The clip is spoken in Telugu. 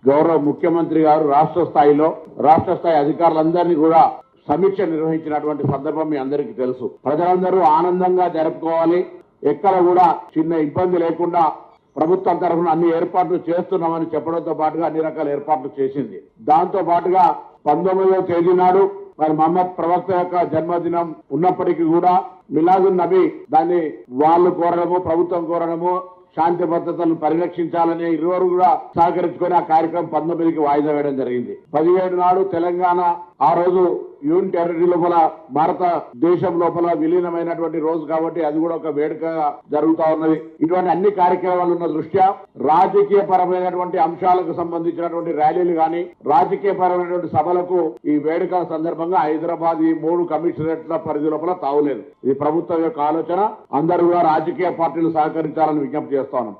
గౌరవ ముఖ్యమంత్రి గారు రాష్ట్ర స్థాయి అధికారులందరినీ కూడా సమీక్ష నిర్వహించినటువంటి సందర్భం మీ అందరికీ తెలుసు. ప్రజలందరూ ఆనందంగా జరుపుకోవాలి, ఎక్కడ కూడా చిన్న ఇబ్బంది లేకుండా ప్రభుత్వం తరఫున అన్ని ఏర్పాట్లు చేస్తున్నామని చెప్పడంతో పాటుగా అన్ని రకాల ఏర్పాట్లు చేసింది. దాంతో పాటుగా 19వ తేదీ నాడు మరి మహమ్మద్ ప్రవక్త యొక్క జన్మదినం ఉన్నప్పటికీ కూడా మిలాదున్ నబీ దాన్ని వాళ్ళు కోరడము, ప్రభుత్వం కోరడము, శాంతి భద్రతలను పరిరక్షించాలని ఇరువురు కూడా సహకరించుకొని ఆ కార్యక్రమం 19కి వాయిదా వేయడం జరిగింది. 17 నాడు తెలంగాణ ఆ రోజు యూనియన్ టెరిటరీ లోపల భారతదేశం లోపల విలీనమైనటువంటి రోజు కాబట్టి అది కూడా ఒక వేడుకగా జరుగుతా ఉన్నది. ఇటువంటి అన్ని కార్యక్రమాలు ఉన్న దృష్ట్యా రాజకీయ పరమైనటువంటి అంశాలకు సంబంధించినటువంటి ర్యాలీలు గాని రాజకీయ పరమైనటువంటి సభలకు ఈ వేడుకల సందర్భంగా హైదరాబాద్ ఈ 3 కమిషనరేట్ల పరిధి లోపల తావులేదు. ఇది ప్రభుత్వం యొక్క ఆలోచన. అందరూ కూడా రాజకీయ పార్టీలు సహకరించాలని విజ్ఞప్తి చేస్తా ఉన్నాం.